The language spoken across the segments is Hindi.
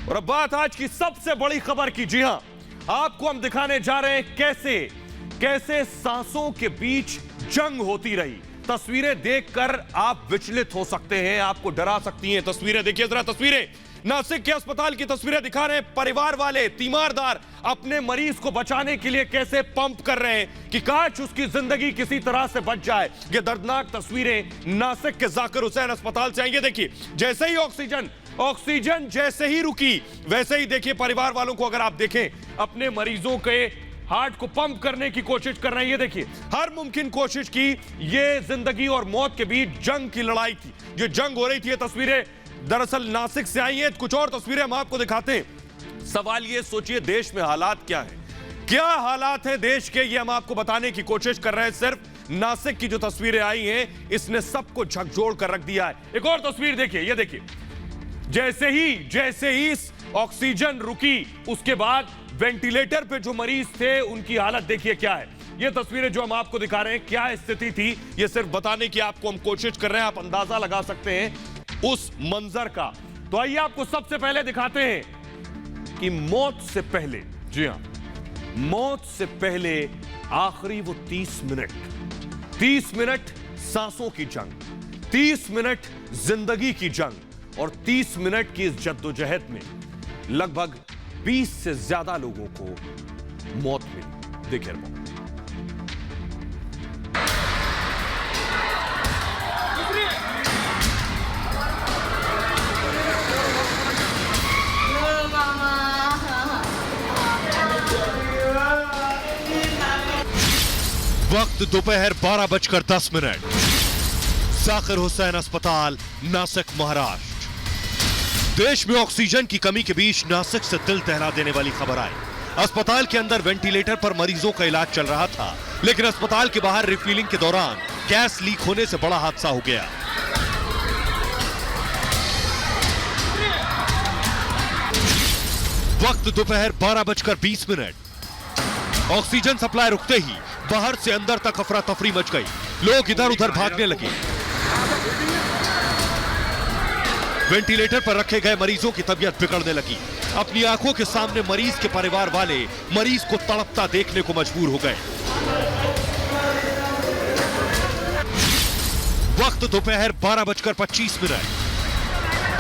और अब बात आज की सबसे बड़ी खबर की। जी हां, आपको हम दिखाने जा रहे हैं कैसे कैसे सांसों के बीच जंग होती रही। तस्वीरें देखकर आप विचलित हो सकते हैं, आपको डरा सकती हैं तस्वीरें। देखिए जरा तस्वीरें, नासिक के अस्पताल की तस्वीरें दिखा रहे हैं। परिवार वाले तीमारदार अपने मरीज को बचाने के लिए कैसे पंप कर रहे हैं कि काश उसकी जिंदगी किसी तरह से बच जाए। ये दर्दनाक तस्वीरें नासिक के जाकिर हुसैन अस्पताल से आई है। देखिए जैसे ही ऑक्सीजन जैसे ही रुकी, वैसे ही देखिए परिवार वालों को अगर आप देखें, अपने मरीजों के हार्ट को पंप करने की कोशिश कर रहे हैं। ये देखिए हर मुमकिन कोशिश की। ये जिंदगी और मौत के बीच जंग की लड़ाई थी, जो जंग हो रही थी। ये तस्वीरें दरअसल नासिक से आई हैं। कुछ और तस्वीरें हम आपको दिखाते हैं। सवाल ये सोचिए, देश में हालात क्या है, क्या हालात है देश के, ये हम आपको बताने की कोशिश कर रहे हैं। सिर्फ नासिक की जो तस्वीरें आई हैं, इसने सबको झकझोर कर रख दिया है। एक और तस्वीर देखिए, ये देखिए जैसे ही ऑक्सीजन रुकी, उसके बाद वेंटिलेटर पे जो मरीज थे उनकी हालत देखिए क्या है। ये तस्वीरें जो हम आपको दिखा रहे हैं, क्या स्थिति थी, ये सिर्फ बताने की आपको हम कोशिश कर रहे हैं। आप अंदाजा लगा सकते हैं उस मंजर का। तो आइए आपको सबसे पहले दिखाते हैं कि मौत से पहले, जी हां, मौत से पहले आखिरी वो 30 मिनट सांसों की जंग, 30 मिनट जिंदगी की जंग, और 30 मिनट की इस जद्दोजहद में लगभग 20 से ज्यादा लोगों को मौत मिली। देखिए वक्त दोपहर 12:10। जाकिर हुसैन अस्पताल, नासिक, महाराष्ट्र। देश में ऑक्सीजन की कमी के बीच नासिक से दिल दहला देने वाली खबर आई। अस्पताल के अंदर वेंटिलेटर पर मरीजों का इलाज चल रहा था, लेकिन अस्पताल के बाहर रिफिलिंग के दौरान गैस लीक होने से बड़ा हादसा हो गया। वक्त दोपहर 12:20। ऑक्सीजन सप्लाई रुकते ही बाहर से अंदर तक अफरा तफरी मच गई। लोग इधर उधर भागने लगे। वेंटिलेटर पर रखे गए मरीजों की तबीयत बिगड़ने लगी। अपनी आंखों के सामने मरीज के परिवार वाले मरीज को तड़पता देखने को मजबूर हो गए। वक्त दोपहर 12:25।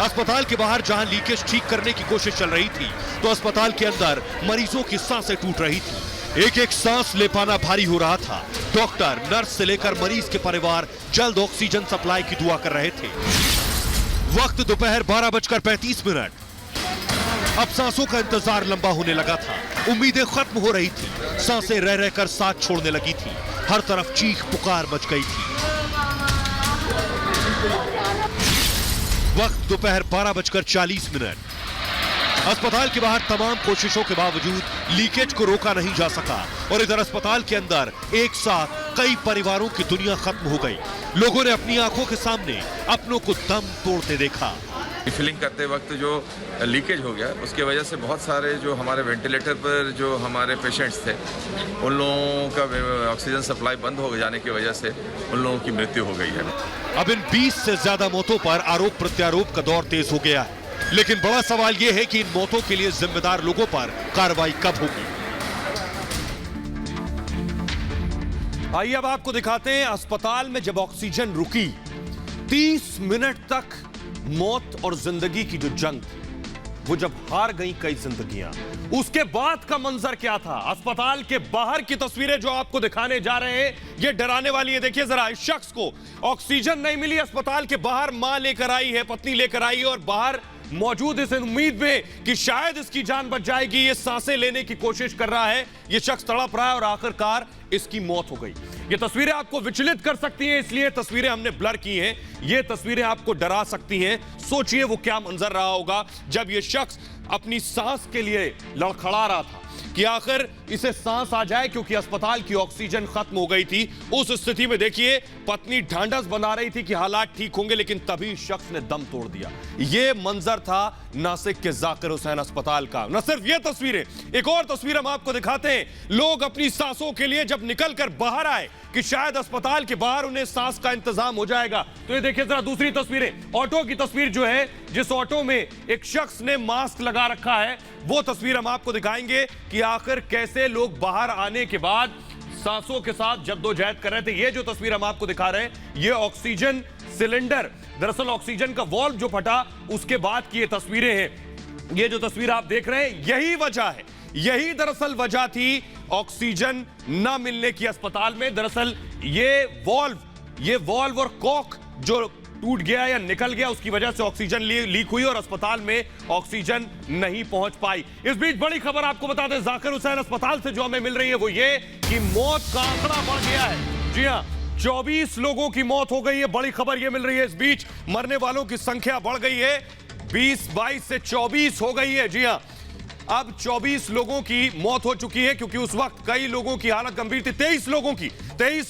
अस्पताल के बाहर जहां लीकेज ठीक करने की कोशिश चल रही थी, तो अस्पताल के अंदर मरीजों की सांसें टूट रही थी। एक एक सांस ले पाना भारी हो रहा था। डॉक्टर, नर्स से लेकर मरीज के परिवार जल्द ऑक्सीजन सप्लाई की दुआ कर रहे थे। वक्त दोपहर 12:35। अब सांसों का इंतजार लंबा होने लगा था। उम्मीदें खत्म हो रही थी। सांसें रह रहकर साथ छोड़ने लगी थी। हर तरफ चीख पुकार मच गई थी। वक्त दोपहर 12:40। अस्पताल के बाहर तमाम कोशिशों के बावजूद लीकेज को रोका नहीं जा सका, और इधर अस्पताल के अंदर एक साथ कई परिवारों की दुनिया खत्म हो गई। लोगों ने अपनी आंखों के सामने अपनों को दम तोड़ते देखा। रिफिलिंग करते वक्त जो लीकेज हो गया, उसके वजह से बहुत सारे जो हमारे वेंटिलेटर पर जो हमारे पेशेंट्स थे, उन लोगों का ऑक्सीजन सप्लाई बंद हो जाने की वजह से उन लोगों की मृत्यु हो गई है। अब इन 20 से ज्यादा मौतों पर आरोप प्रत्यारोप का दौर तेज हो गया है, लेकिन बड़ा सवाल यह है कि इन मौतों के लिए जिम्मेदार लोगों पर कार्रवाई कब होगी। आइए अब आपको दिखाते हैं अस्पताल में जब ऑक्सीजन रुकी, 30 मिनट तक मौत और जिंदगी की जो जंग, वो जब हार गई कई जिंदगियां, उसके बाद का मंजर क्या था। अस्पताल के बाहर की तस्वीरें जो आपको दिखाने जा रहे हैं, ये डराने वाली है। देखिए जरा, इस शख्स को ऑक्सीजन नहीं मिली, अस्पताल के बाहर मां लेकर आई है, पत्नी लेकर आई है, और बाहर मौजूद इस उम्मीद में कि शायद इसकी जान बच जाएगी, ये सांसें लेने की कोशिश कर रहा है। ये शख्स तड़प रहा है और आखिरकार इसकी मौत हो गई। ये तस्वीरें आपको विचलित कर सकती हैं, इसलिए तस्वीरें हमने ब्लर की हैं। ये तस्वीरें आपको डरा सकती हैं। सोचिए वो क्या मंजर रहा होगा जब ये शख्स अपनी सांस के लिए लड़खड़ा रहा था, कि आखिर इसे सांस आ जाए, क्योंकि अस्पताल की ऑक्सीजन खत्म हो गई थी। उस स्थिति में देखिए पत्नी ढांढस बना रही थी कि हालात ठीक होंगे, लेकिन तभी शख्स ने दम तोड़ दिया। यह मंजर था नासिक के जाकिर हुसैन अस्पताल का। न सिर्फ यह तस्वीरें, एक और तस्वीर हम आपको दिखाते हैं। लोग अपनी सांसों के लिए जब निकलकर बाहर आए कि शायद अस्पताल के बाहर उन्हें सांस का इंतजाम हो जाएगा, तो ये देखिए जरा दूसरी तस्वीरें। ऑटो की तस्वीर जो है, जिस ऑटो में एक शख्स ने मास्क लगा रखा है, वो तस्वीर हम आपको दिखाएंगे कि आखिर कैसे लोग बाहर आने के बाद सांसों के साथ जद्दोजहद कर रहे थे। ये जो तस्वीर हम आपको दिखा रहे हैं, ये ऑक्सीजन सिलेंडर, दरअसल ऑक्सीजन का वाल्व जो फटा उसके बाद की ये तस्वीरें हैं। ये जो तस्वीर आप देख रहे हैं, यही वजह है, यही दरअसल वजह थी ऑक्सीजन ना मिलने की अस्पताल में। दरअसल ये वाल्व और कॉक जो टूट गया या निकल गया, उसकी वजह से ऑक्सीजन लीक हुई और अस्पताल में ऑक्सीजन नहीं पहुंच पाई। इस बीच बड़ी खबर आपको बता दें, जाकिर हुसैन अस्पताल से जो हमें मिल रही है वो ये कि मौत का आंकड़ा बढ़ गया है। जी हां, 24 लोगों की मौत हो गई है, बड़ी खबर ये मिल रही है। इस बीच मरने वालों की संख्या बढ़ गई है, 22 से 24 हो गई है। जी हां, अब 24 लोगों की मौत हो चुकी है, क्योंकि उस वक्त कई लोगों की हालत गंभीर थी। 23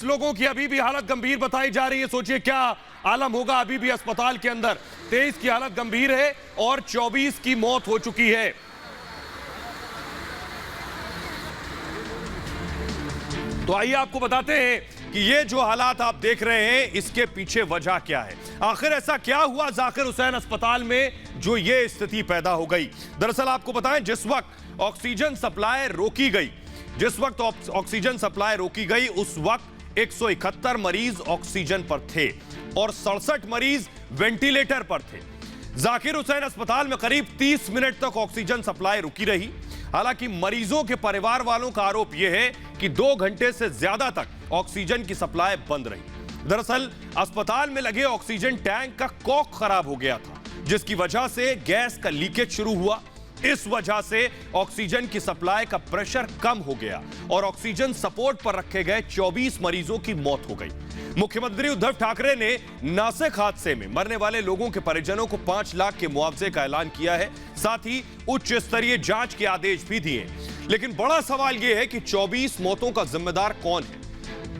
लोगों की अभी भी हालत गंभीर बताई जा रही है। सोचिए क्या आलम होगा अभी भी अस्पताल के अंदर। 23 की हालत गंभीर है और 24 की मौत हो चुकी है। तो आइए आपको बताते हैं कि ये जो हालात आप देख रहे हैं, इसके पीछे वजह क्या है। आखिर ऐसा क्या हुआ जाकिर हुसैन अस्पताल में जो ये स्थिति पैदा हो गई। दरअसल आपको बताएं, जिस वक्त ऑक्सीजन सप्लाई रोकी गई, उस वक्त 171 मरीज ऑक्सीजन पर थे और 67 मरीज वेंटिलेटर पर थे। जाकिर हुसैन अस्पताल में करीब 30 मिनट तक ऑक्सीजन सप्लाई रुकी रही। हालांकि मरीजों के परिवार वालों का आरोप यह है कि 2 घंटे से ज्यादा तक ऑक्सीजन की सप्लाई बंद रही। दरअसल अस्पताल में लगे ऑक्सीजन टैंक का कॉक खराब हो गया था, जिसकी वजह से गैस का लीकेज शुरू हुआ। इस वजह से ऑक्सीजन की सप्लाई का प्रेशर कम हो गया और ऑक्सीजन सपोर्ट पर रखे गए 24 मरीजों की मौत हो गई। मुख्यमंत्री उद्धव ठाकरे ने नासिक हादसे में मरने वाले लोगों के परिजनों को 5 लाख के मुआवजे का ऐलान किया है। साथ ही उच्च स्तरीय जांच के आदेश भी दिए। लेकिन बड़ा सवाल यह है कि 24 मौतों का जिम्मेदार कौन है।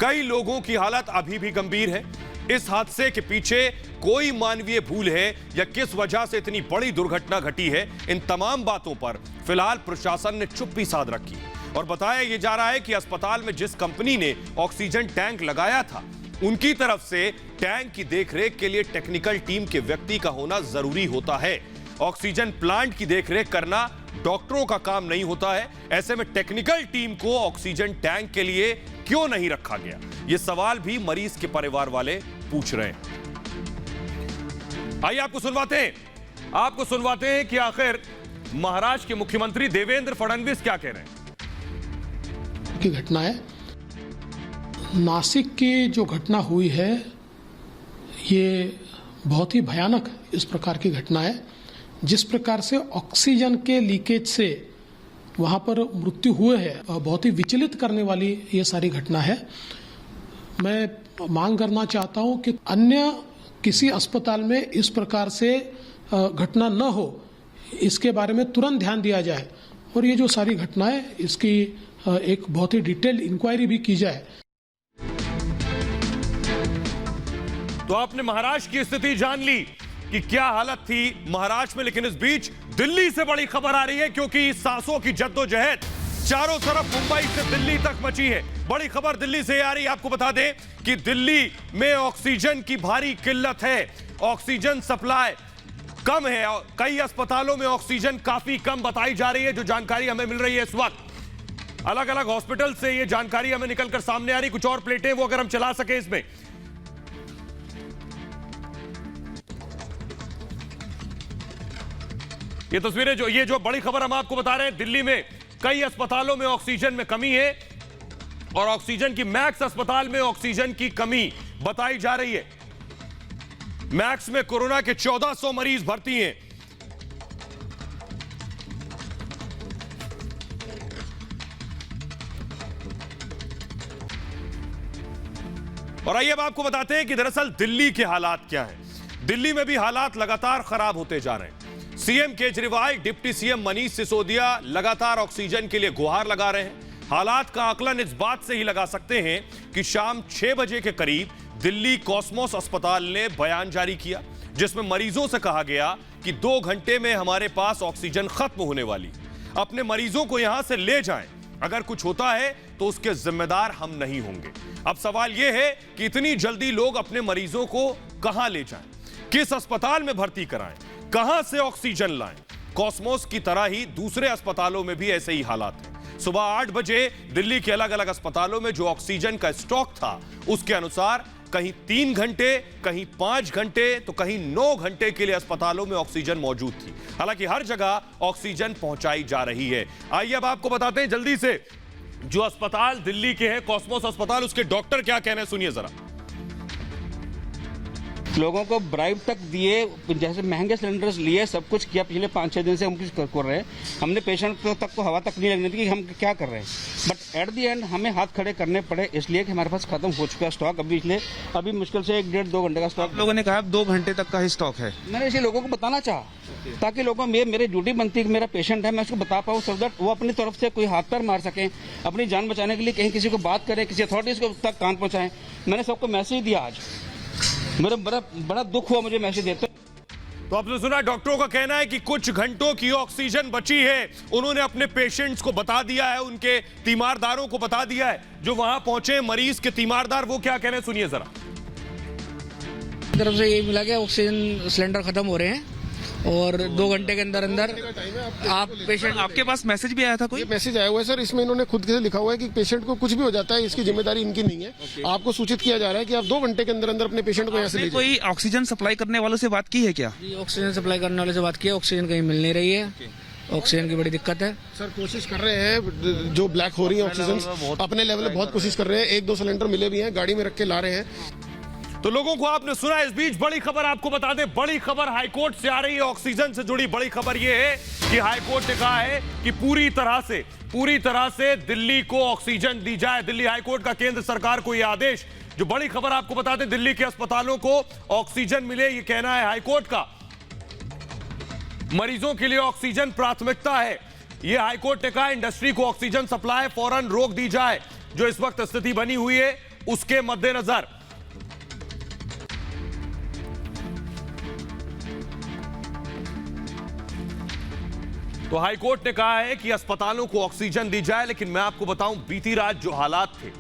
कई लोगों की हालत अभी भी गंभीर है। इस हादसे के पीछे कोई मानवीय भूल है या किस वजह से इतनी बड़ी दुर्घटना घटी है, इन तमाम बातों पर फिलहाल प्रशासन ने चुप्पी साध रखी और बताया यह जा रहा है कि अस्पताल में जिस कंपनी ने ऑक्सीजन टैंक लगाया था, उनकी तरफ से टैंक की देखरेख के लिए टेक्निकल टीम के व्यक्ति का होना जरूरी होता है। ऑक्सीजन प्लांट की देखरेख करना डॉक्टरों का काम नहीं होता है। ऐसे में टेक्निकल टीम को ऑक्सीजन टैंक के लिए क्यों नहीं रखा गया, यह सवाल भी मरीज के परिवार वाले पूछ रहे हैं। आइए आपको सुनवाते हैं कि आखिर महाराष्ट्र के मुख्यमंत्री देवेंद्र फडणवीस क्या कह रहे हैं। की घटना है, नासिक की जो घटना हुई है ये बहुत ही भयानक इस प्रकार की घटना है। जिस प्रकार से ऑक्सीजन के लीकेज से वहां पर मृत्यु हुए है, बहुत ही विचलित करने वाली ये सारी घटना है। मैं मांग करना चाहता हूं कि अन्य किसी अस्पताल में इस प्रकार से घटना न हो, इसके बारे में तुरंत ध्यान दिया जाए और ये जो सारी घटना है इसकी एक बहुत ही डिटेल्ड इंक्वायरी भी की जाए। तो आपने महाराष्ट्र की स्थिति जान ली कि क्या हालत थी महाराष्ट्र में, लेकिन इस बीच दिल्ली से बड़ी खबर आ रही है, क्योंकि सांसों की जद्दोजहद चारों तरफ मुंबई से दिल्ली तक मची है। बड़ी खबर दिल्ली से आ रही है। आपको बता दें कि दिल्ली में ऑक्सीजन की भारी किल्लत है, ऑक्सीजन सप्लाई कम है। कई अस्पतालों में ऑक्सीजन काफी कम बताई जा रही है। जो जानकारी हमें मिल रही है इस वक्त अलग अलग हॉस्पिटल से, ये जानकारी हमें निकलकर सामने आ रही। कुछ और प्लेटें वो अगर हम चला सके इसमें। ये तस्वीरें ये जो बड़ी खबर हम आपको बता रहे हैं, दिल्ली में कई अस्पतालों में ऑक्सीजन में कमी है और ऑक्सीजन की मैक्स अस्पताल में ऑक्सीजन की कमी बताई जा रही है। मैक्स में कोरोना के 1400 मरीज भर्ती हैं। और आइए अब आपको बताते हैं कि दरअसल दिल्ली के हालात क्या हैं। दिल्ली में भी हालात लगातार खराब होते जा रहे हैं। CM Kejriwal, deputy CM Manish Sisodia लगातार ऑक्सीजन के लिए गुहार लगा रहे हैं। हालात का आकलन इस बात से ही लगा सकते हैं कि शाम 6 बजे के करीब दिल्ली कॉस्मोस अस्पताल ने बयान जारी किया, जिसमें मरीजों से कहा गया कि 2 घंटे में हमारे पास ऑक्सीजन खत्म होने वाली। अपने मरीजों को यहां से ले जाएं, अगर कुछ होता है तो उसके जिम्मेदार हम नहीं होंगे। अब सवाल यह है कि इतनी जल्दी लोग अपने मरीजों को कहां ले जाएं, किस अस्पताल में भर्ती कराएं, कहां से ऑक्सीजन लाएं। कॉस्मोस की तरह ही दूसरे अस्पतालों में भी ऐसे ही हालात हैं। सुबह 8 बजे दिल्ली के अलग अलग अस्पतालों में जो ऑक्सीजन का स्टॉक था, उसके अनुसार कहीं 3 घंटे, कहीं 5 घंटे, तो कहीं 9 घंटे के लिए अस्पतालों में ऑक्सीजन मौजूद थी। हालांकि हर जगह ऑक्सीजन पहुंचाई जा रही है। आइए अब आपको बताते हैं जल्दी से, जो अस्पताल दिल्ली के हैं, कॉस्मोस अस्पताल, उसके डॉक्टर क्या कहना है, सुनिए जरा। लोगों को ब्राइब तक दिए, जैसे महंगे सिलेंडर्स लिए, सब कुछ किया। पिछले 5-6 दिन से हम कुछ कर रहे हैं। हमने पेशेंट तक को हवा तक नहीं लगने दी कि हम क्या कर रहे हैं। बट एट दी एंड हमें हाथ खड़े करने पड़े, इसलिए कि हमारे पास खत्म हो चुका है स्टॉक। अभी मुश्किल से 1-1.5-2 घंटे का स्टॉक। लोगों ने कहा 2 घंटे तक का ही स्टॉक है। मैंने इसे लोगों को बताना चाहा, ताकि लोगों में मेरी ड्यूटी बनती है कि मेरा पेशेंट है, मैं उसको बता पाऊँ, सो दैट वो अपनी तरफ से कोई हाथ पैर मार सकें, अपनी जान बचाने के लिए कहीं किसी को बात करें, किसी अथॉरिटीज को तक कान पहुंचाएं। मैंने सबको मैसेज दिया आज। मेरा बड़ा दुख हुआ मुझे मैसेज देते। तो आपने सुना, डॉक्टरों का कहना है कि कुछ घंटों की ऑक्सीजन बची है। उन्होंने अपने पेशेंट्स को बता दिया है, उनके तीमारदारों को बता दिया है। जो वहां पहुंचे मरीज के तीमारदार, वो क्या कह रहे हैं, सुनिए जरा। तरफ से ये मिला कि ऑक्सीजन सिलेंडर खत्म हो रहे हैं और 2 घंटे के अंदर आप पेशेंट। आपके पास मैसेज भी आया था? कोई मैसेज आया हुआ है सर, इसमें इन्होंने खुद से लिखा हुआ है कि पेशेंट को कुछ भी हो जाता है, इसकी जिम्मेदारी इनकी नहीं है। आपको सूचित किया जा रहा है कि आप 2 घंटे के अंदर अंदर अपने पेशेंट को यहाँ से ले जाइए। कोई ऑक्सीजन सप्लाई करने वालों से बात की है क्या? ऑक्सीजन सप्लाई करने वाले से बात की है, ऑक्सीजन कहीं मिल नहीं रही है। ऑक्सीजन की बड़ी दिक्कत है सर। कोशिश कर रहे हैं, जो ब्लैक हो रही है ऑक्सीजन, अपने लेवल पे बहुत कोशिश कर रहे हैं। 1-2 सिलेंडर मिले भी हैं, गाड़ी में रख के ला रहे हैं। तो लोगों को आपने सुना। इस बीच बड़ी खबर आपको बता दें, बड़ी खबर हाईकोर्ट से आ रही है। ऑक्सीजन से जुड़ी बड़ी खबर यह है कि हाईकोर्ट ने कहा है कि पूरी तरह से दिल्ली को ऑक्सीजन दी जाए। दिल्ली हाईकोर्ट का केंद्र सरकार को यह आदेश। जो बड़ी खबर आपको बता दें, दिल्ली के अस्पतालों को ऑक्सीजन मिले, यह कहना है हाईकोर्ट का। मरीजों के लिए ऑक्सीजन प्राथमिकता है, यह हाईकोर्ट ने कहा। इंडस्ट्री को ऑक्सीजन सप्लाई फौरन रोक दी जाए। जो इस वक्त स्थिति बनी हुई है, उसके मद्देनजर तो हाईकोर्ट ने कहा है कि अस्पतालों को ऑक्सीजन दी जाए। लेकिन मैं आपको बताऊं, बीती रात जो हालात थे,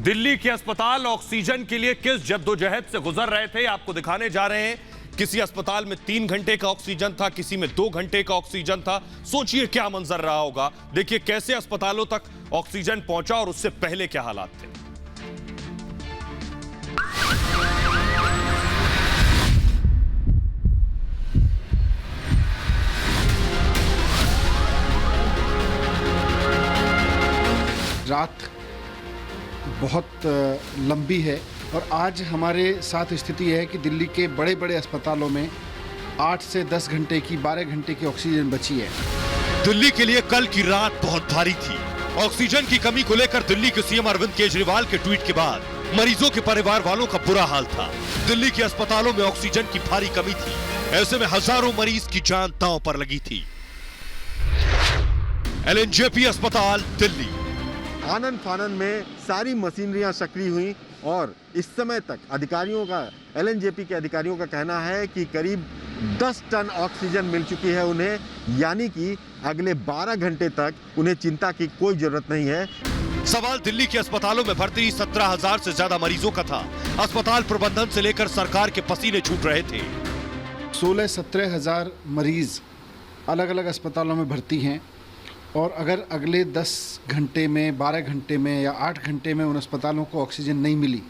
दिल्ली के अस्पताल ऑक्सीजन के लिए किस जद्दोजहद से गुजर रहे थे, आपको दिखाने जा रहे हैं। किसी अस्पताल में 3 घंटे का ऑक्सीजन था, किसी में 2 घंटे का ऑक्सीजन था। सोचिए क्या मंजर रहा होगा। देखिए कैसे अस्पतालों तक ऑक्सीजन पहुंचा और उससे पहले क्या हालात थे। रात बहुत लंबी है और आज हमारे साथ स्थिति है कि दिल्ली के बड़े बड़े अस्पतालों में 8 से 10 घंटे की, 12 घंटे की ऑक्सीजन बची है। दिल्ली के लिए कल की रात बहुत भारी थी। ऑक्सीजन की कमी को लेकर दिल्ली के सीएम अरविंद केजरीवाल के ट्वीट के बाद मरीजों के परिवार वालों का बुरा हाल था। दिल्ली के अस्पतालों में ऑक्सीजन की भारी कमी थी। ऐसे में हजारों मरीज की जान दांव पर लगी थी। LNJP अस्पताल दिल्ली। आनन फानन में सारी मशीनरियां सक्रिय हुई और इस समय तक अधिकारियों का, LNJP के अधिकारियों का कहना है कि करीब 10 टन ऑक्सीजन मिल चुकी है उन्हें, यानी कि अगले 12 घंटे तक उन्हें चिंता की कोई जरूरत नहीं है। सवाल दिल्ली के अस्पतालों में भर्ती 17,000 से ज्यादा मरीजों का था। अस्पताल प्रबंधन से लेकर सरकार के पसीने छूट रहे थे। 16-17 हजार मरीज अलग अलग अस्पतालों में भर्ती हैं और अगर अगले 10 घंटे में, 12 घंटे में या 8 घंटे में उन अस्पतालों को ऑक्सीजन नहीं मिली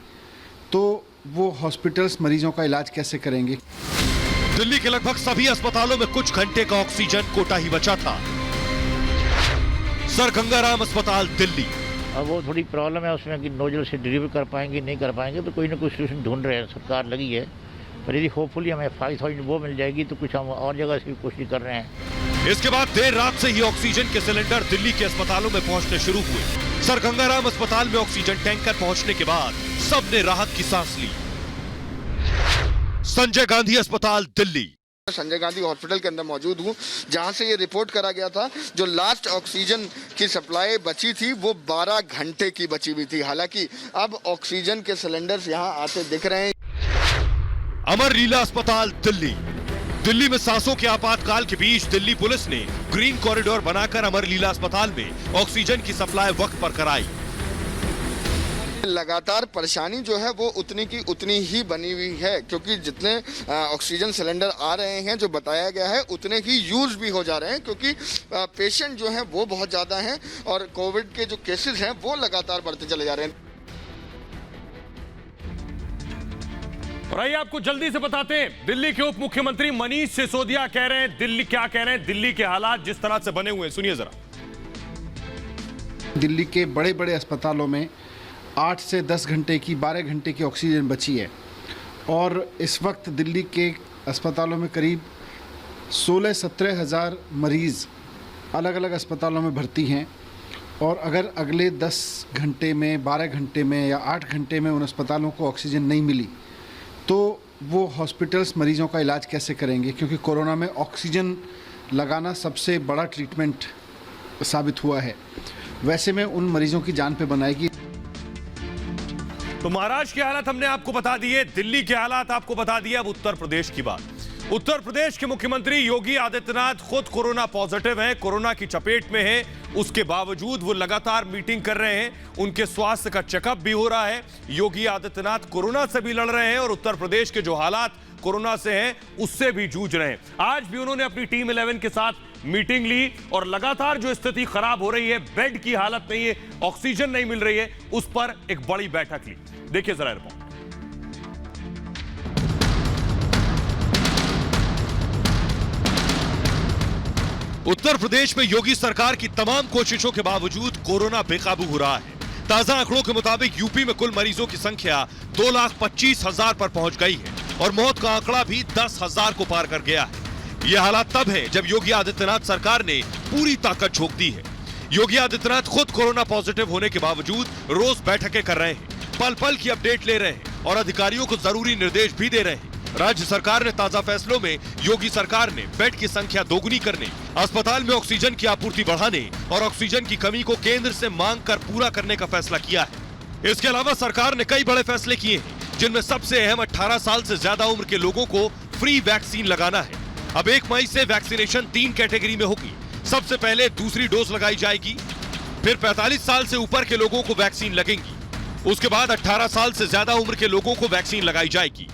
तो वो हॉस्पिटल्स मरीजों का इलाज कैसे करेंगे। दिल्ली के लगभग सभी अस्पतालों में कुछ घंटे का ऑक्सीजन कोटा ही बचा था। सर गंगाराम अस्पताल दिल्ली। अब वो थोड़ी प्रॉब्लम है उसमें कि नोजल से डिलीवर कर पाएंगे नहीं कर पाएंगे, तो कोई ना कोई सोल्यूशन ढूंढ रहे हैं, सरकार लगी है। पर यदि होपफुली हमें 5,000 वो मिल जाएगी तो कुछ हम और जगह से कोशिश कर रहे हैं। इसके बाद देर रात से ही ऑक्सीजन के सिलेंडर दिल्ली के अस्पतालों में पहुंचने शुरू हुए। सर गंगाराम अस्पताल में ऑक्सीजन टैंकर पहुंचने के बाद सबने राहत की सांस ली। संजय गांधी अस्पताल दिल्ली। संजय गांधी हॉस्पिटल के अंदर मौजूद हूं, जहां से ये रिपोर्ट करा गया था जो लास्ट ऑक्सीजन की सप्लाई बची थी वो 12 घंटे की बची हुई थी। हालांकि अब ऑक्सीजन के सिलेंडर्स यहां आते दिख रहे हैं। अमर लीला अस्पताल दिल्ली में सांसों के आपातकाल के बीच दिल्ली पुलिस ने ग्रीन कॉरिडोर बनाकर अमर लीला अस्पताल में ऑक्सीजन की सप्लाई वक्त पर कराई। लगातार परेशानी जो है वो उतनी की उतनी ही बनी हुई है, क्योंकि जितने ऑक्सीजन सिलेंडर आ रहे हैं जो बताया गया है उतने ही यूज भी हो जा रहे हैं, क्योंकि पेशेंट जो हैं वो बहुत ज़्यादा हैं और कोविड के जो केसेस हैं वो लगातार बढ़ते चले जा रहे हैं। और आइए आपको जल्दी से बताते हैं, दिल्ली के उप मुख्यमंत्री मनीष सिसोदिया कह रहे हैं दिल्ली के हालात जिस तरह से बने हुए हैं, सुनिए जरा। दिल्ली के बड़े बड़े अस्पतालों में 8 से 10 घंटे की 12 घंटे की ऑक्सीजन बची है और इस वक्त दिल्ली के अस्पतालों में करीब 16-17 हज़ार मरीज़ अलग अलग अस्पतालों में भर्ती हैं और अगर अगले 10 घंटे में, 12 घंटे में या 8 घंटे में उन अस्पतालों को ऑक्सीजन नहीं मिली तो वो हॉस्पिटल्स मरीज़ों का इलाज कैसे करेंगे, क्योंकि कोरोना में ऑक्सीजन लगाना सबसे बड़ा ट्रीटमेंट साबित हुआ है। वैसे में उन मरीजों की जान पे बनाएगी। तो महाराष्ट्र के हालात हमने आपको बता दिए, दिल्ली के हालात आपको बता दिए। अब उत्तर प्रदेश की बात। उत्तर प्रदेश के मुख्यमंत्री योगी आदित्यनाथ खुद कोरोना पॉजिटिव हैं, कोरोना की चपेट में हैं, उसके बावजूद वो लगातार मीटिंग कर रहे हैं, उनके स्वास्थ्य का चेकअप भी हो रहा है। योगी आदित्यनाथ कोरोना से भी लड़ रहे हैं और उत्तर प्रदेश के जो हालात कोरोना से हैं उससे भी जूझ रहे हैं। आज भी उन्होंने अपनी टीम 11 के साथ मीटिंग ली और लगातार जो स्थिति खराब हो रही है, बेड की हालत नहीं है, ऑक्सीजन नहीं मिल रही है, उस पर एक बड़ी बैठक ली। देखिए जरा रिपोर्ट। उत्तर प्रदेश में योगी सरकार की तमाम कोशिशों के बावजूद कोरोना बेकाबू हो रहा है। ताजा आंकड़ों के मुताबिक यूपी में कुल मरीजों की संख्या 2,25,000 पर पहुंच गई है और मौत का आंकड़ा भी 10,000 को पार कर गया है। यह हालात तब है जब योगी आदित्यनाथ सरकार ने पूरी ताकत झोंक दी है। योगी आदित्यनाथ खुद कोरोना पॉजिटिव होने के बावजूद रोज बैठकें कर रहे हैं, पल पल की अपडेट ले रहे हैं और अधिकारियों को जरूरी निर्देश भी दे रहे हैं। राज्य सरकार ने ताजा फैसलों में योगी सरकार ने बेड की संख्या दोगुनी करने, अस्पताल में ऑक्सीजन की आपूर्ति बढ़ाने और ऑक्सीजन की कमी को केंद्र से मांग कर पूरा करने का फैसला किया है। इसके अलावा सरकार ने कई बड़े फैसले किए हैं, जिनमें सबसे अहम 18 साल से ज्यादा उम्र के लोगों को फ्री वैक्सीन लगाना है। अब 1 मई से वैक्सीनेशन 3 कैटेगरी में होगी। सबसे पहले दूसरी डोज लगाई जाएगी, फिर 45 साल से ऊपर के लोगों को वैक्सीन लगेंगी, उसके बाद 18 साल से ज्यादा उम्र के लोगों को वैक्सीन लगाई जाएगी।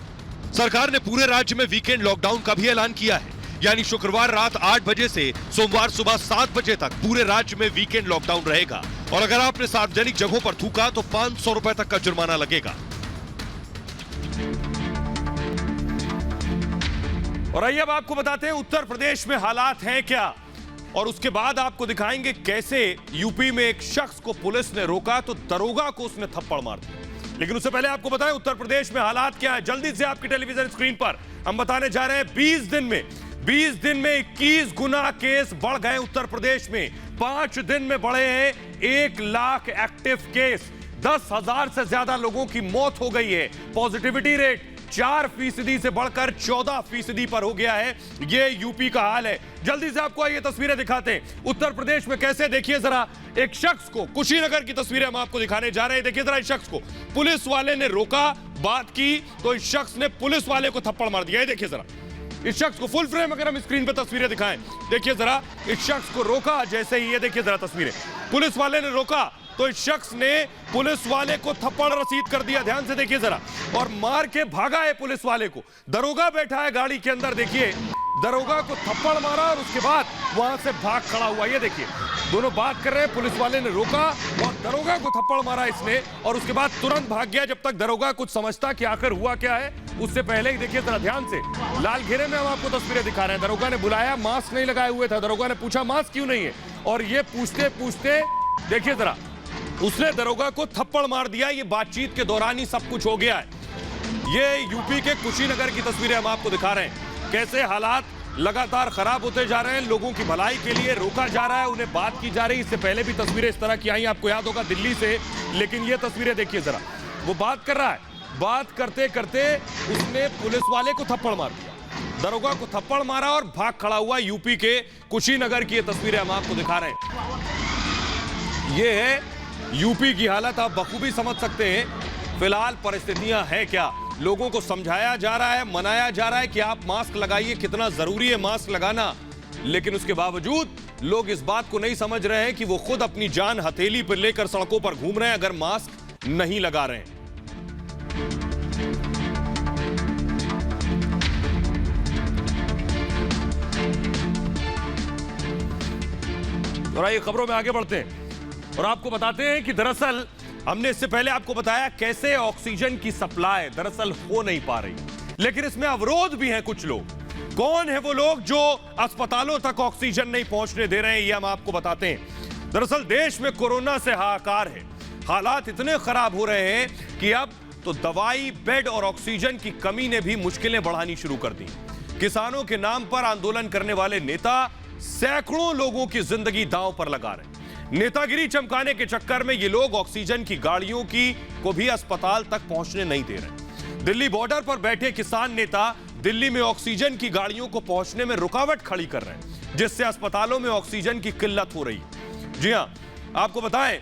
सरकार ने पूरे राज्य में वीकेंड लॉकडाउन का भी ऐलान किया है, यानी शुक्रवार रात 8 बजे से सोमवार सुबह 7 बजे तक पूरे राज्य में वीकेंड लॉकडाउन रहेगा और अगर आपने सार्वजनिक जगहों पर थूका तो 500 रुपए तक का जुर्माना लगेगा। और आइए अब आपको बताते हैं उत्तर प्रदेश में हालात हैं क्या, और उसके बाद आपको दिखाएंगे कैसे यूपी में एक शख्स को पुलिस ने रोका तो दरोगा को उसने थप्पड़ मार दिया। लेकिन उससे पहले आपको बताएं उत्तर प्रदेश में हालात क्या है। जल्दी से आपकी टेलीविजन स्क्रीन पर हम बताने जा रहे हैं 20 दिन में 21 गुना केस बढ़ गए उत्तर प्रदेश में। 5 दिन में बढ़े हैं 1 लाख एक्टिव केस, 10,000 से ज्यादा लोगों की मौत हो गई है। पॉजिटिविटी रेट 4% से बढ़कर 14% पर हो गया है। ये यूपी का हाल है। जल्दी से आपको ये तस्वीरें दिखाते हैं उत्तर प्रदेश में कैसे। देखिए जरा, एक शख्स को, कुशीनगर की तस्वीरें हम आपको दिखाने जा रहे हैं। देखिए जरा, इस शख्स को पुलिस वाले ने रोका, बात की तो इस शख्स ने पुलिस वाले को थप्पड़ मार दिया। देखिए जरा इस शख्स को, फुल फ्रेम अगर हम स्क्रीन पर तस्वीरें दिखाएं, देखिए जरा, इस शख्स को रोका जैसे ही, ये देखिए जरा तस्वीरें, पुलिस वाले ने रोका तो इस शख्स ने पुलिस वाले को थप्पड़ रसीद कर दिया। ध्यान से देखिए जरा, और मार के भागा है पुलिस वाले को। दरोगा बैठा है गाड़ी के अंदर, देखिए दरोगा को थप्पड़ मारा और उसके बाद वहां से भाग खड़ा हुआ। ये देखिए दोनों बात कर रहे हैं, पुलिस वाले ने रोका और दरोगा को थप्पड़ मारा इसने और उसके बाद तुरंत भाग गया जब तक दरोगा कुछ समझता कि आखिर हुआ क्या है। उससे पहले ही देखिए जरा ध्यान से, लाल घेरे में हम आपको तस्वीरें दिखा रहे हैं। दरोगा ने बुलाया, मास्क नहीं लगाए हुए था, दरोगा ने पूछा मास्क क्यों नहीं है, और ये पूछते पूछते देखिए जरा उसने दरोगा को थप्पड़ मार दिया। ये बातचीत के दौरान ही सब कुछ हो गया है। ये यूपी के कुशीनगर की तस्वीरें हम आपको दिखा रहे हैं, कैसे हालात लगातार खराब होते जा रहे हैं। लोगों की भलाई के लिए रोका जा रहा है, उन्हें बात की जा रही है। इससे पहले भी तस्वीरें इस तरह की आई, आपको याद होगा दिल्ली से। लेकिन ये तस्वीरें देखिए जरा, वो बात कर रहा है, बात करते करते उसने पुलिस वाले को थप्पड़ मार दिया। दरोगा को थप्पड़ मारा और भाग खड़ा हुआ। यूपी के कुशीनगर की ये तस्वीरें हम आपको दिखा रहे हैं। ये है यूपी की हालत, आप बखूबी समझ सकते हैं फिलहाल परिस्थितियां हैं क्या। लोगों को समझाया जा रहा है, मनाया जा रहा है कि आप मास्क लगाइए, कितना जरूरी है मास्क लगाना, लेकिन उसके बावजूद लोग इस बात को नहीं समझ रहे हैं कि वो खुद अपनी जान हथेली पर लेकर सड़कों पर घूम रहे हैं अगर मास्क नहीं लगा रहे हैं। और आइए खबरों में आगे बढ़ते हैं और आपको बताते हैं कि दरअसल हमने इससे पहले आपको बताया कैसे ऑक्सीजन की सप्लाई दरअसल हो नहीं पा रही, लेकिन इसमें अवरोध भी हैं कुछ लोग। कौन है वो लोग जो अस्पतालों तक ऑक्सीजन नहीं पहुंचने दे रहे हैं, ये हम आपको बताते हैं। दरअसल देश में कोरोना से हाहाकार है, हालात इतने खराब हो रहे हैं कि अब तो दवाई, बेड और ऑक्सीजन की कमी ने भी मुश्किलें बढ़ानी शुरू कर दी। किसानों के नाम पर आंदोलन करने वाले नेता सैकड़ों लोगों की जिंदगी दांव पर लगा रहे हैं। नेतागिरी चमकाने के चक्कर में ये लोग ऑक्सीजन की गाड़ियों को भी अस्पताल तक पहुंचने नहीं दे रहे। दिल्ली बॉर्डर पर बैठे किसान नेता दिल्ली में ऑक्सीजन की गाड़ियों को पहुंचने में रुकावट खड़ी कर रहे हैं, जिससे अस्पतालों में ऑक्सीजन की किल्लत हो रही है। जी हां, आपको बताएं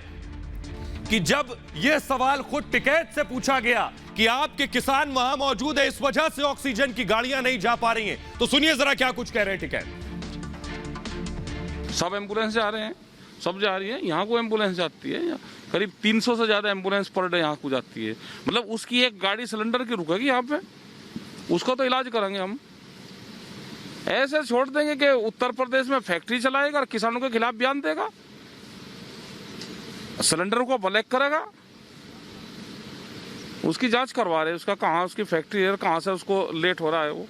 कि जब यह सवाल खुद टिकैत से पूछा गया कि आपके किसान वहां मौजूद है, इस वजह से ऑक्सीजन की गाड़ियां नहीं जा पा रही हैं, तो सुनिए जरा क्या कुछ कह रहे हैं टिकैत। सब एम्बुलेंस जा रहे हैं, सब जा रही है, यहाँ को एम्बुलेंस जाती है, करीब 300 से ज़्यादा एम्बुलेंस पर डे यहाँ को जाती है। मतलब उसकी एक गाड़ी सिलेंडर की रुकेगी यहाँ पे, उसका तो इलाज करेंगे हम। ऐसे छोड़ देंगे कि उत्तर प्रदेश में फैक्ट्री चलाएगा और किसानों के खिलाफ बयान देगा, सिलेंडर को ब्लैक करेगा, उसकी जांच करवा रहे, उसका कहाँ उसकी फैक्ट्री है, कहाँ से उसको लेट हो रहा है वो।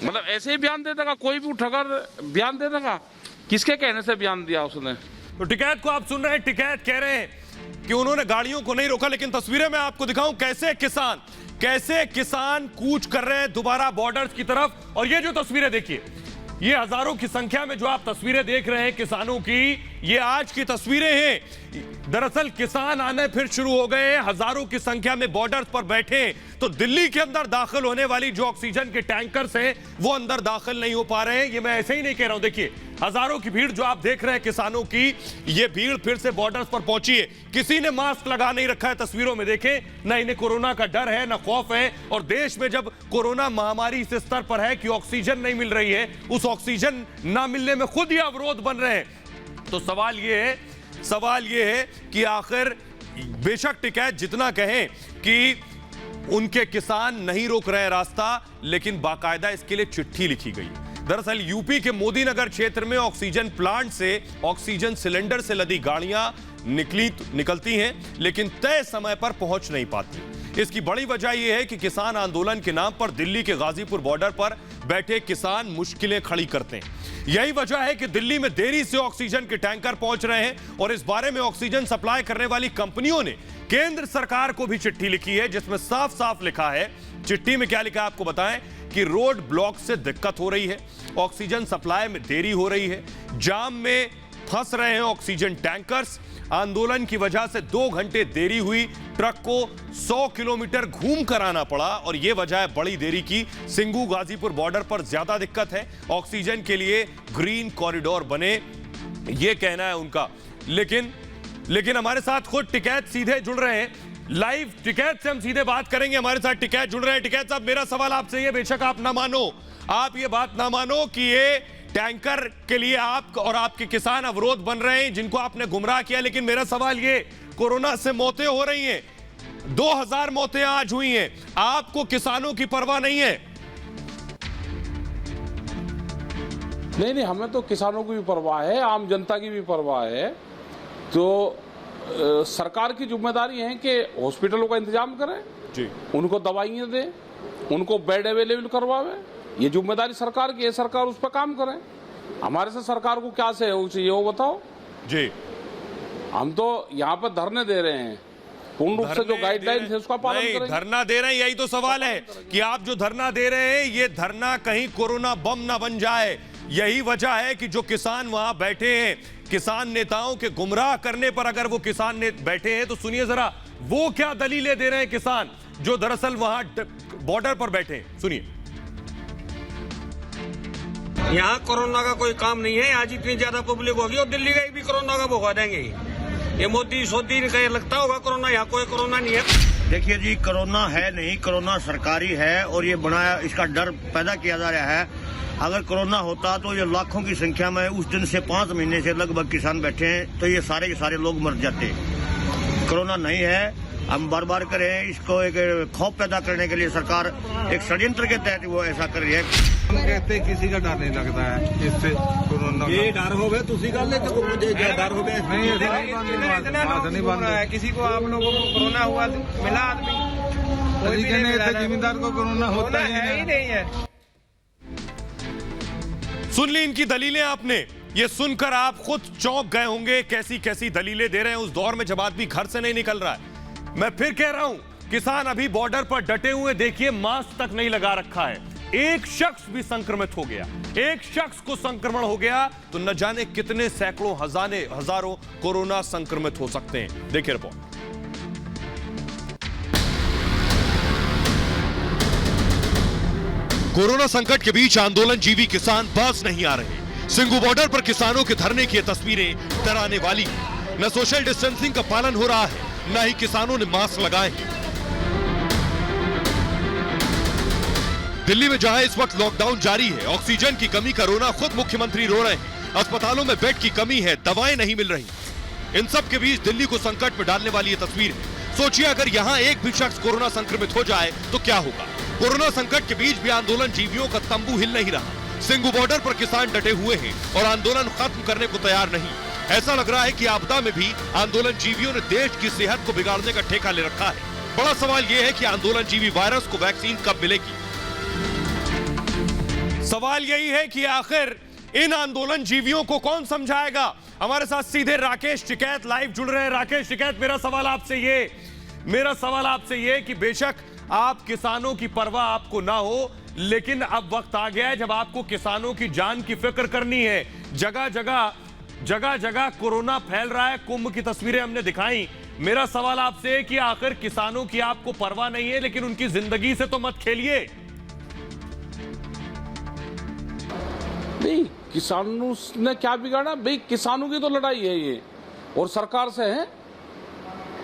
मतलब ऐसे ही बयान दे देगा, कोई भी उठाकर बयान दे देगा। किसके कहने से बयान दिया उसने? तो टिकैत को आप सुन रहे हैं, टिकैत कह रहे हैं कि उन्होंने गाड़ियों को नहीं रोका, लेकिन तस्वीरें मैं आपको दिखाऊं कैसे किसान कूच कर रहे हैं दोबारा बॉर्डर की तरफ। और ये जो तस्वीरें देखिए, ये हजारों की संख्या में जो आप तस्वीरें देख रहे हैं किसानों की, ये आज की तस्वीरें हैं। दरअसल किसान आने फिर शुरू हो गए हैं, हजारों की संख्या में बॉर्डर पर बैठे। तो दिल्ली के अंदर दाखिल होने वाली जो ऑक्सीजन के टैंकर्स हैं वो अंदर दाखिल नहीं हो पा रहे हैं। ये मैं ऐसे ही नहीं कह रहा हूं, देखिए हजारों की भीड़ जो आप देख रहे हैं किसानों की, ये भीड़ फिर से बॉर्डर पर पहुंची है। किसी ने मास्क लगा नहीं रखा है, तस्वीरों में देखें ना, इन्हें कोरोना का डर है ना खौफ है। और देश में जब कोरोना महामारी इस स्तर पर है कि ऑक्सीजन नहीं मिल रही है, उस ऑक्सीजन ना मिलने में खुद ही अवरोध बन रहे हैं। तो सवाल ये है कि आखिर बेशक टिकैत जितना कहें कि उनके किसान नहीं रोक रहे रास्ता, लेकिन बाकायदा इसके लिए चिट्ठी लिखी गई। दरअसल यूपी के मोदीनगर क्षेत्र में ऑक्सीजन प्लांट से ऑक्सीजन सिलेंडर से लदी गाड़ियां निकलती हैं, लेकिन तय समय पर पहुंच नहीं पाती। इसकी बड़ी वजह यह है कि किसान आंदोलन के नाम पर दिल्ली के गाजीपुर बॉर्डर पर बैठे किसान मुश्किलें खड़ी करते हैं। यही वजह है कि दिल्ली में देरी से ऑक्सीजन के टैंकर पहुंच रहे हैं। और इस बारे में ऑक्सीजन सप्लाई करने वाली कंपनियों ने केंद्र सरकार को भी चिट्ठी लिखी है, जिसमें साफ साफ लिखा है, चिट्ठी में क्या लिखा है आपको बताएं, कि रोड ब्लॉक से दिक्कत हो रही है, ऑक्सीजन सप्लाई में देरी हो रही है, जाम में फंस रहे हैं ऑक्सीजन टैंकर्स, आंदोलन की वजह से 2 घंटे देरी हुई, ट्रक को 100 किलोमीटर घूम कर आना पड़ा और यह वजह है बड़ी देरी की। सिंगू गाजीपुर बॉर्डर पर ज्यादा दिक्कत है, ऑक्सीजन के लिए ग्रीन कॉरिडोर बने, यह कहना है उनका। लेकिन हमारे साथ खुद टिकैत सीधे जुड़ रहे हैं, लाइव टिकैत से हम सीधे बात करेंगे। हमारे साथ टिकैत जुड़ रहे हैं। टिकैत साहब, मेरा सवाल आपसे ये, बेशक आप ना मानो, आप ये बात ना मानो कि ये टैंकर के लिए आप और आपके किसान अवरोध बन रहे हैं, जिनको आपने गुमराह किया, लेकिन मेरा सवाल ये, कोरोना से मौतें हो रही हैं, 2000 मौतें आज हुई हैं, आपको किसानों की परवाह नहीं है? नहीं, हमें तो किसानों की भी परवाह है, आम जनता की भी परवाह है। तो सरकार की जिम्मेदारी है कि हॉस्पिटलों का इंतजाम करें जी, उनको दवाइयां दें, उनको बेड अवेलेबल करवावे, ये जिम्मेदारी सरकार की है, सरकार उस पर काम करे। हमारे से सरकार को क्या सहयोग चाहिए वो बताओ जी। हम तो यहाँ पर धरने दे रहे हैं, पूर्ण रूप से जो गाइडलाइन है उसका पालन करें। धरना दे रहे हैं, यही तो सवाल है कि आप जो धरना दे रहे हैं, ये धरना कहीं कोरोना बम ना बन जाए। यही वजह है कि जो किसान वहां बैठे हैं, किसान नेताओं के गुमराह करने पर अगर वो किसान बैठे हैं, तो सुनिए जरा वो क्या दलीलें दे रहे हैं किसान जो दरअसल वहां बॉर्डर पर बैठे हैं, सुनिए। यहाँ कोरोना का कोई काम नहीं है। यहाँ जितनी ज्यादा पब्लिक होगी और दिल्ली का भी कोरोना का भुगवा देंगे। ये मोदी सोदी का लगता होगा कोरोना, यहाँ कोई कोरोना नहीं है। देखिए जी, कोरोना है नहीं, कोरोना सरकारी है और ये बनाया, इसका डर पैदा किया जा रहा है। अगर कोरोना होता तो ये लाखों की संख्या में उस दिन से 5 महीने से लगभग किसान बैठे हैं, तो ये सारे के सारे लोग मर जाते। कोरोना नहीं है, हम बार बार करें इसको, एक खौफ पैदा करने के लिए सरकार एक षड्यंत्र के तहत वो ऐसा कर रही है। हम कहते किसी का डर नहीं लगता है इससे कोरोना। ये डर हो गए तुसी गल है तो मुझे क्या डर हो गया नहीं, नहीं बन रहा है किसी को। आप लोगों को कोरोना हुआ मिला आदमी, कोई जिम्मेदार को कोरोना होता ही नहीं है। सुन ली इनकी दलीलें आपने। ये सुनकर आप खुद चौंक गए होंगे, कैसी कैसी दलीलें दे रहे हैं उस दौर में जब आदमी घर से नहीं निकल रहा है। मैं फिर कह रहा हूं, किसान अभी बॉर्डर पर डटे हुए, देखिए मास्क तक नहीं लगा रखा है। एक शख्स भी संक्रमित हो गया, एक शख्स को संक्रमण हो गया तो न जाने कितने सैकड़ों हजारों कोरोना संक्रमित हो सकते हैं। देखिए रिपोर्ट। कोरोना संकट के बीच आंदोलन जीवी किसान बाज नहीं आ रहे। सिंगू बॉर्डर पर किसानों के धरने की तस्वीरें डराने वाली। न सोशल डिस्टेंसिंग का पालन हो रहा है, न ही किसानों ने मास्क लगाए हैं। दिल्ली में जहां इस वक्त लॉकडाउन जारी है, ऑक्सीजन की कमी का रोना खुद मुख्यमंत्री रो रहे हैं। अस्पतालों में बेड की कमी है, दवाएं नहीं मिल रही। इन सब के बीच दिल्ली को संकट में डालने वाली ये तस्वीर है। सोचिए अगर यहां एक भी शख्स कोरोना संक्रमित हो जाए तो क्या होगा। कोरोना संकट के बीच भी आंदोलन जीवियों का तंबू हिल नहीं रहा। सिंगू बॉर्डर पर किसान डटे हुए हैं और आंदोलन खत्म करने को तैयार नहीं। ऐसा लग रहा है कि आपदा में भी आंदोलन जीवियों ने देश की सेहत को बिगाड़ने का ठेका ले रखा है। बड़ा सवाल यह है कि आंदोलन जीवी वायरस को वैक्सीन कब मिलेगी। सवाल यही है कि आखिर इन आंदोलन जीवियों को कौन समझाएगा। हमारे साथ सीधे राकेश टिकैत लाइव जुड़ रहे हैं। राकेश टिकैत, मेरा सवाल आपसे ये कि बेशक आप किसानों की परवाह आपको ना हो, लेकिन अब वक्त आ गया है जब आपको किसानों की जान की फिक्र करनी है। जगह जगह कोरोना फैल रहा है, कुंभ की तस्वीरें हमने दिखाई। मेरा सवाल आपसे है कि आखिर किसानों की आपको परवाह नहीं है, लेकिन उनकी जिंदगी से तो मत खेलिए। नहीं, किसानों ने क्या बिगाड़ा भाई? किसानों की तो लड़ाई है ये, और सरकार से है।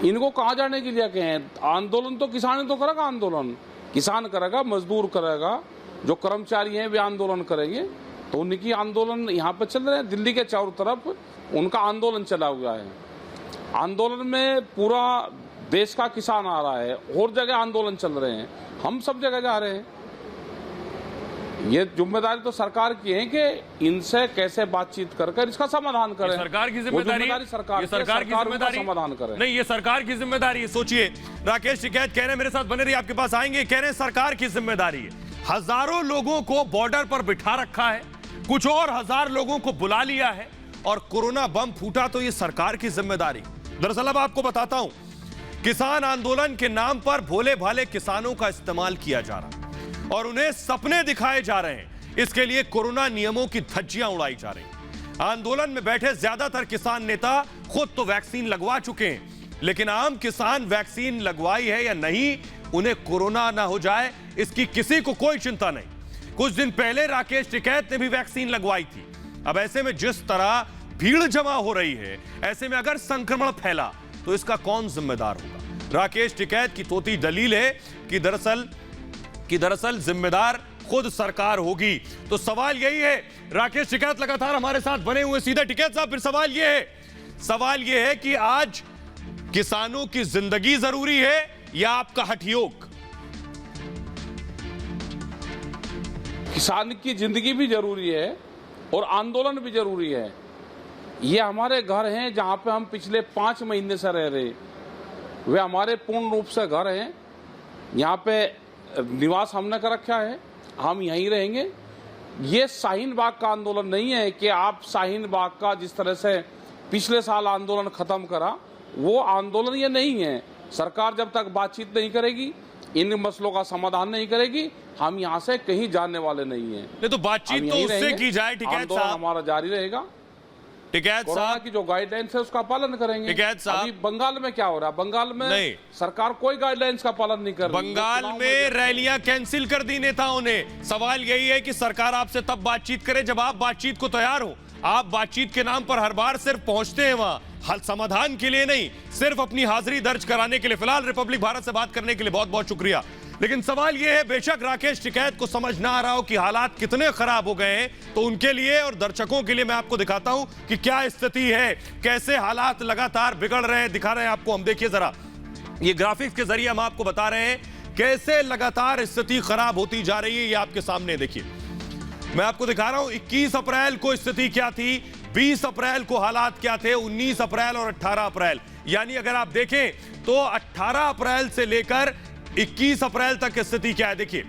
इनको कहाँ जाने के लिए कहें? आंदोलन तो किसान तो करेगा, आंदोलन किसान करेगा, मजदूर करेगा, जो कर्मचारी हैं वे आंदोलन करेंगे। तो उनकी आंदोलन यहाँ पे चल रहे हैं। दिल्ली के चारों तरफ उनका आंदोलन चला हुआ है। आंदोलन में पूरा देश का किसान आ रहा है, और जगह आंदोलन चल रहे हैं, हम सब जगह जा रहे हैं। ये जिम्मेदारी तो सरकार की है कि इनसे कैसे बातचीत कर इसका समाधान करें। सरकार की जिम्मेदारी, सरकार की जिम्मेदारी समाधान करें। नहीं, ये सरकार की जिम्मेदारी है। सोचिए, राकेश टिकैत कह रहे हैं, मेरे साथ बने रहिए, आपके पास आएंगे, कह रहे हैं सरकार की जिम्मेदारी है। हजारों लोगों को बॉर्डर पर बिठा रखा है, कुछ और 1000 लोगों को बुला लिया है, और कोरोना बम फूटा तो ये सरकार की जिम्मेदारी। दरअसल अब आपको बताता हूं, किसान आंदोलन के नाम पर भोले भाले किसानों का इस्तेमाल किया जा रहा है और उन्हें सपने दिखाए जा रहे हैं। इसके लिए कोरोना नियमों की धज्जियां उड़ाई जा रही हैं। आंदोलन में बैठे ज्यादातर किसान नेता खुद तो वैक्सीन लगवा चुके हैं, लेकिन आम किसान वैक्सीन लगवाई है या नहीं, उन्हें कोरोना ना हो जाए इसकी किसी को कोई चिंता नहीं। कुछ दिन पहले राकेश टिकैत ने भी वैक्सीन लगवाई थी। अब ऐसे में जिस तरह भीड़ जमा हो रही है, ऐसे में अगर संक्रमण फैला तो इसका कौन जिम्मेदार होगा। राकेश टिकैत की तोती दलील है कि दरअसल जिम्मेदार खुद सरकार होगी। तो सवाल यही है, राकेश टिकैत लगातार हमारे साथ बने हुए। सीधे टिकैत साहब, फिर सवाल यह है कि आज किसानों की जिंदगी जरूरी है या आपका हठयोग? किसान की जिंदगी भी जरूरी है और आंदोलन भी जरूरी है। ये हमारे घर हैं जहां पे हम पिछले 5 महीने से रह रहे, वे हमारे पूर्ण रूप से घर हैं। यहाँ पे निवास हमने कर रखा है, हम यहीं रहेंगे। ये शाहीन बाग का आंदोलन नहीं है कि आप शाहीन बाग का जिस तरह से पिछले साल आंदोलन खत्म करा, वो आंदोलन ये नहीं है। सरकार जब तक बातचीत नहीं करेगी, इन मसलों का समाधान नहीं करेगी, हम यहाँ से कहीं जाने वाले नहीं हैं। नहीं तो बातचीत तो उससे की जाए, टिकैत साहब, हमारा जारी रहेगा। टिकैत कोरोना साहब की जो गाइडलाइंस है उसका पालन करेंगे। टिकैत साहब, अभी बंगाल में क्या हो रहा है? बंगाल में नहीं, सरकार कोई गाइडलाइंस का पालन नहीं कर रही। बंगाल में रैलियां कैंसिल कर दी नेताओं ने। सवाल यही है कि सरकार आपसे तब बातचीत करे जब आप बातचीत को तैयार हो। आप बातचीत के नाम पर हर बार सिर्फ पहुंचते हैं वहां, हल समाधान के लिए नहीं, सिर्फ अपनी हाजिरी दर्ज कराने के लिए। फिलहाल रिपब्लिक भारत से बात करने के लिए बहुत बहुत शुक्रिया। लेकिन सवाल यह है, बेशक राकेश टिकैत को समझ ना आ रहा हो कि हालात कितने खराब हो गए हैं, तो उनके लिए और दर्शकों के लिए मैं आपको दिखाता हूं कि क्या स्थिति है, कैसे हालात लगातार बिगड़ रहे हैं। दिखा रहे हैं आपको, हम देखिए जरा, ये ग्राफिक्स के जरिए हम आपको बता रहे हैं कैसे लगातार स्थिति खराब होती जा रही है। ये आपके सामने देखिए, मैं आपको दिखा रहा हूं 21 अप्रैल को स्थिति क्या थी, 20 अप्रैल को हालात क्या थे, 19 अप्रैल और 18 अप्रैल। यानी अगर आप देखें तो 18 अप्रैल से लेकर 21 अप्रैल तक स्थिति क्या है। देखिए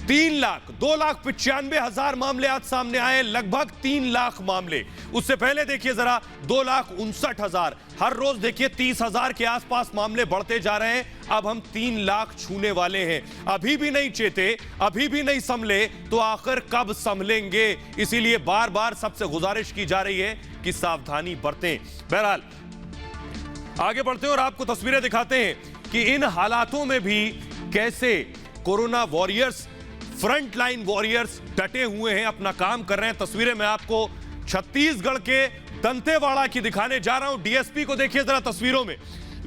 2,95,000 मामले आज सामने आए, लगभग 3 लाख मामले। उससे पहले देखिए जरा 2,59,000, हर रोज देखिए 30,000 के आसपास मामले बढ़ते जा रहे हैं। अब हम 3 लाख छूने वाले हैं। अभी भी नहीं चेते, अभी भी नहीं संभले तो आखिर कब संभलेंगे। इसीलिए बार बार सबसे गुजारिश की जा रही है कि सावधानी बरतें। बहरहाल आगे बढ़ते हैं और आपको तस्वीरें दिखाते हैं कि इन हालातों में भी कैसे corona warriors, front line warriors डटे हुए हैं, अपना काम कर रहे हैं। तस्वीरें मैं आपको छत्तीसगढ़ के दंतेवाड़ा की दिखाने जा रहा हूं। डीएसपी को देखिए जरा तस्वीरों में,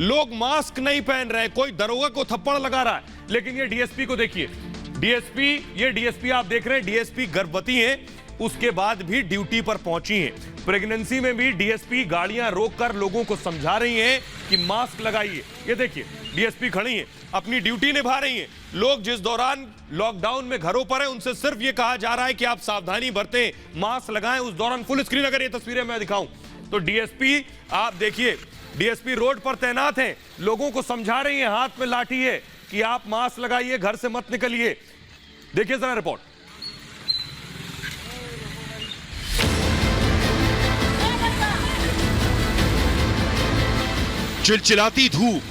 लोग मास्क नहीं पहन रहे हैं, कोई दरोगा को थप्पड़ लगा रहा है, लेकिन ये डीएसपी को देखिए। ये डीएसपी आप देख रहे हैं, डीएसपी गर्भवती हैं, उसके बाद भी ड्यूटी पर पहुंची हैं। प्रेगनेंसी में भी डीएसपी गाड़ियां रोककर लोगों को समझा रही हैं कि मास्क लगाइए। ये देखिए डीएसपी खड़ी हैं, अपनी ड्यूटी निभा रही हैं। लोग जिस दौरान लॉकडाउन में घरों पर हैं, उनसे सिर्फ ये कहा जा रहा है कि आप सावधानी बरतें, मास्क लगाएं। उस दौरान फुल स्क्रीन अगर ये तस्वीरें मैं दिखाऊं तो डीएसपी आप देखिए, डीएसपी रोड पर तैनात हैं, लोगों को समझा रही हैं, हाथ में लाठी है कि आप मास्क लगाइए, घर से मत निकलिए। देखिए जरा रिपोर्ट। चिलचिलाती धूप,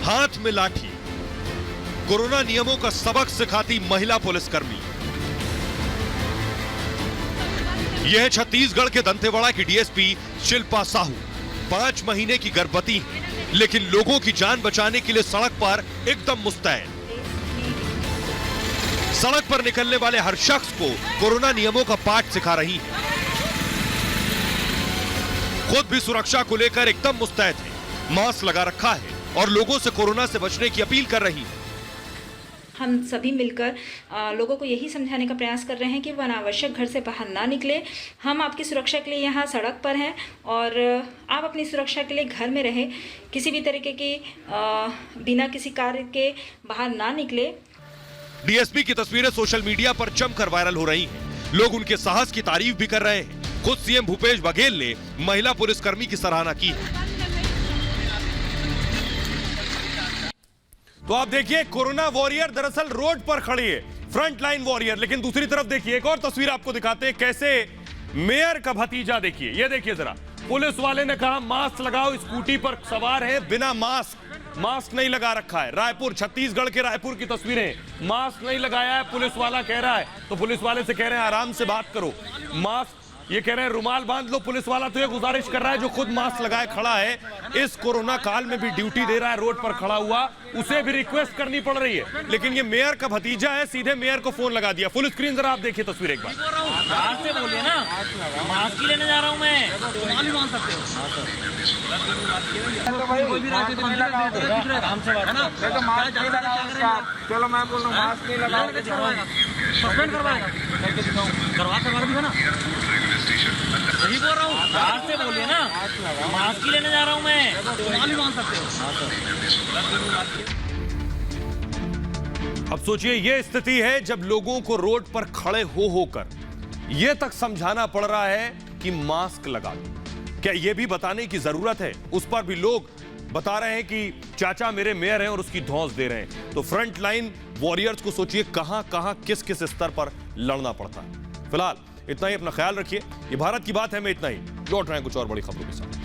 हाथ में लाठी, कोरोना नियमों का सबक सिखाती महिला पुलिसकर्मी। यह है छत्तीसगढ़ के दंतेवाड़ा की डीएसपी शिल्पा साहू। 5 महीने की गर्भवती है, लेकिन लोगों की जान बचाने के लिए सड़क पर एकदम मुस्तैद। सड़क पर निकलने वाले हर शख्स को कोरोना नियमों का पाठ सिखा रही है। खुद भी सुरक्षा को लेकर एकदम मुस्तैद है, मास्क लगा रखा है और लोगों से कोरोना से बचने की अपील कर रही है। हम सभी मिलकर लोगों को यही समझाने का प्रयास कर रहे हैं कि वो अनावश्यक घर से बाहर ना निकले। हम आपकी सुरक्षा के लिए यहाँ सड़क पर हैं और आप अपनी सुरक्षा के लिए घर में रहें। किसी भी तरीके की बिना किसी कार्य के बाहर ना निकले। डीएसपी की तस्वीरें सोशल मीडिया पर जमकर वायरल हो रही हैं। लोग उनके साहस की तारीफ भी कर रहे हैं। खुद सीएम भूपेश बघेल ने महिला पुलिसकर्मी की सराहना की है। तो आप देखिए, कोरोना वॉरियर दरअसल रोड पर खड़ी है, फ्रंट लाइन वॉरियर। लेकिन दूसरी तरफ देखिए, एक और तस्वीर आपको दिखाते हैं, कैसे मेयर का भतीजा देखिए। ये देखिए जरा, पुलिस वाले ने कहा मास्क लगाओ, स्कूटी पर सवार है बिना मास्क नहीं लगा रखा है। रायपुर, छत्तीसगढ़ के रायपुर की तस्वीरें, मास्क नहीं लगाया है, पुलिस वाला कह रहा है, तो पुलिस वाले से कह रहे हैं आराम से बात करो, मास्क, ये कह रहे हैं रुमाल बांध लो। पुलिस वाला तो ये गुजारिश कर रहा है, जो खुद मास्क लगाए खड़ा है, इस कोरोना काल में भी ड्यूटी दे रहा है रोड पर खड़ा हुआ, उसे भी रिक्वेस्ट करनी पड़ रही है। लेकिन ये मेयर का भतीजा है, सीधे मेयर को फोन लगा दिया। फुल स्क्रीन जरा आप देखिए तस्वीर एक बार। से बोलिए ना, मास्क ही लेने जा रहा हूँ मैं, रुमाल भी बांध सकते हो। चलो मैं बोल रहा हूँ मास्क नहीं लगाओ, सस्पेंड करवाएगा, करवा भी है ना, वही बोल रहा हूँ। बाहर से बोलिए ना, मास्क ही लेने जा रहा हूँ मैं, रुमाल भी बांध सकते हो। अब सोचिए, ये स्थिति है जब लोगों को रोड पर खड़े होकर यह तक समझाना पड़ रहा है कि मास्क लगा लो। क्या यह भी बताने की जरूरत है? उस पर भी लोग बता रहे हैं कि चाचा मेरे मेयर हैं और उसकी धौंस दे रहे हैं। तो फ्रंट लाइन वॉरियर्स को सोचिए कहां किस स्तर पर लड़ना पड़ता है। फिलहाल इतना ही, अपना ख्याल रखिए। ये भारत की बात है, मैं इतना ही। लौट रहे हैं कुछ और बड़ी खबरों के साथ।